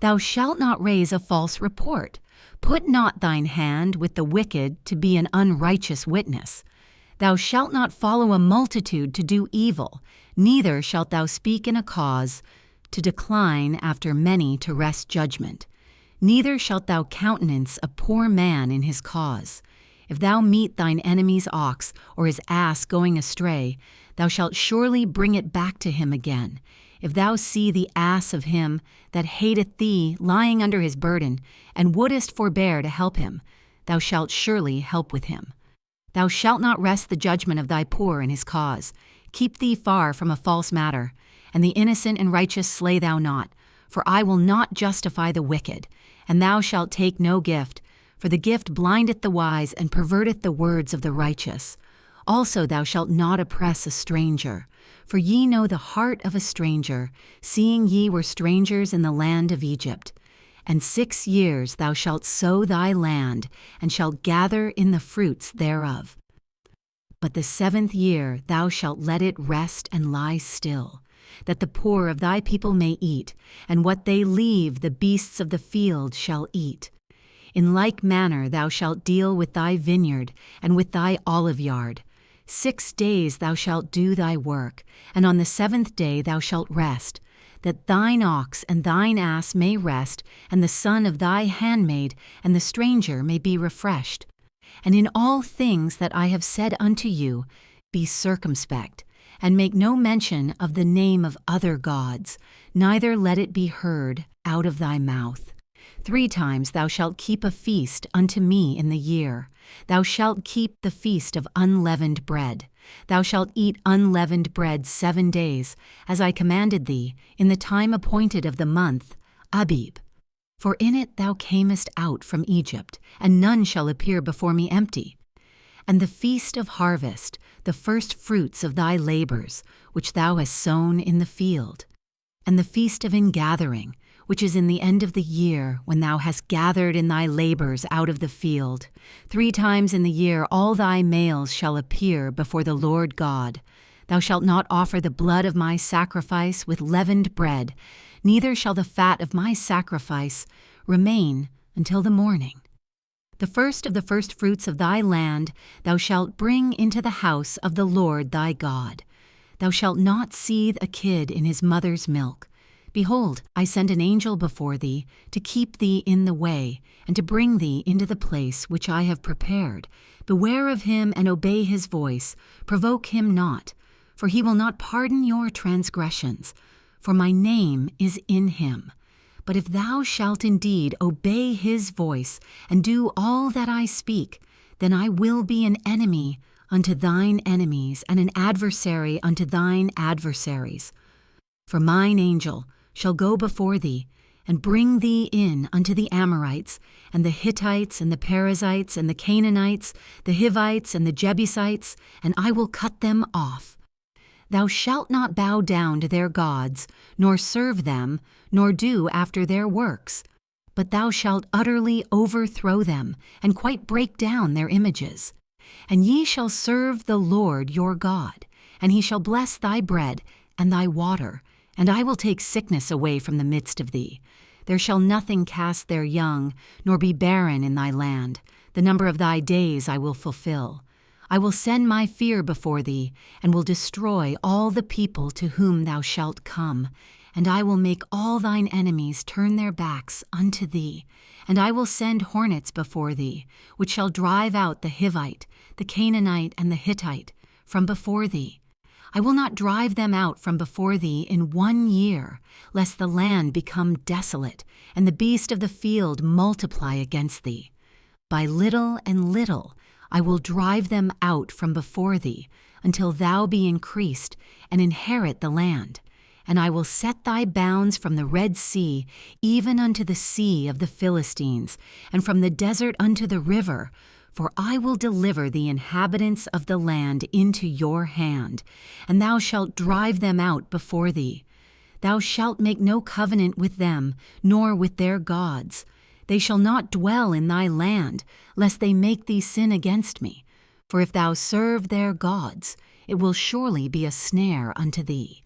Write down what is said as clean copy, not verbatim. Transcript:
Thou shalt not raise a false report. Put not thine hand with the wicked to be an unrighteous witness. Thou shalt not follow a multitude to do evil, neither shalt thou speak in a cause, to decline after many to wrest judgment. Neither shalt thou countenance a poor man in his cause. If thou meet thine enemy's ox or his ass going astray, thou shalt surely bring it back to him again. If thou see the ass of him that hateth thee lying under his burden, and wouldest forbear to help him, thou shalt surely help with him. Thou shalt not wrest the judgment of thy poor in his cause. Keep thee far from a false matter, and the innocent and righteous slay thou not. For I will not justify the wicked, and thou shalt take no gift, for the gift blindeth the wise and perverteth the words of the righteous. Also thou shalt not oppress a stranger, for ye know the heart of a stranger, seeing ye were strangers in the land of Egypt. And 6 years thou shalt sow thy land, and shalt gather in the fruits thereof. But the 7th year thou shalt let it rest and lie still, that the poor of thy people may eat, and what they leave the beasts of the field shall eat. In like manner thou shalt deal with thy vineyard and with thy oliveyard. 6 days thou shalt do thy work, and on the 7th day thou shalt rest, that thine ox and thine ass may rest, and the son of thy handmaid and the stranger may be refreshed. And in all things that I have said unto you, be circumspect, and make no mention of the name of other gods, neither let it be heard out of thy mouth. 3 times thou shalt keep a feast unto me in the year. Thou shalt keep the feast of unleavened bread. Thou shalt eat unleavened bread 7 days, as I commanded thee, in the time appointed of the month, Abib. For in it thou camest out from Egypt, and none shall appear before me empty. And the feast of harvest, the first fruits of thy labors, which thou hast sown in the field. And the feast of ingathering, which is in the end of the year, when thou hast gathered in thy labors out of the field. 3 times in the year all thy males shall appear before the Lord God. Thou shalt not offer the blood of my sacrifice with leavened bread, neither shall the fat of my sacrifice remain until the morning. The first of the firstfruits of thy land thou shalt bring into the house of the Lord thy God. Thou shalt not seethe a kid in his mother's milk. Behold, I send an angel before thee, to keep thee in the way, and to bring thee into the place which I have prepared. Beware of him, and obey his voice. Provoke him not, for he will not pardon your transgressions, for my name is in him. But if thou shalt indeed obey his voice, and do all that I speak, then I will be an enemy unto thine enemies, and an adversary unto thine adversaries. For mine angel shall go before thee, and bring thee in unto the Amorites, and the Hittites, and the Perizzites, and the Canaanites, the Hivites, and the Jebusites, and I will cut them off. Thou shalt not bow down to their gods, nor serve them, nor do after their works, but thou shalt utterly overthrow them, and quite break down their images. And ye shall serve the Lord your God, and he shall bless thy bread and thy water, and I will take sickness away from the midst of thee. There shall nothing cast their young, nor be barren in thy land. The number of thy days I will fulfill. I will send my fear before thee, and will destroy all the people to whom thou shalt come. And I will make all thine enemies turn their backs unto thee. And I will send hornets before thee, which shall drive out the Hivite, the Canaanite, and the Hittite from before thee. I will not drive them out from before thee in 1 year, lest the land become desolate, and the beast of the field multiply against thee. By little and little I will drive them out from before thee, until thou be increased, and inherit the land. And I will set thy bounds from the Red Sea, even unto the sea of the Philistines, and from the desert unto the river. For I will deliver the inhabitants of the land into your hand, and thou shalt drive them out before thee. Thou shalt make no covenant with them, nor with their gods. They shall not dwell in thy land, lest they make thee sin against me. For if thou serve their gods, it will surely be a snare unto thee.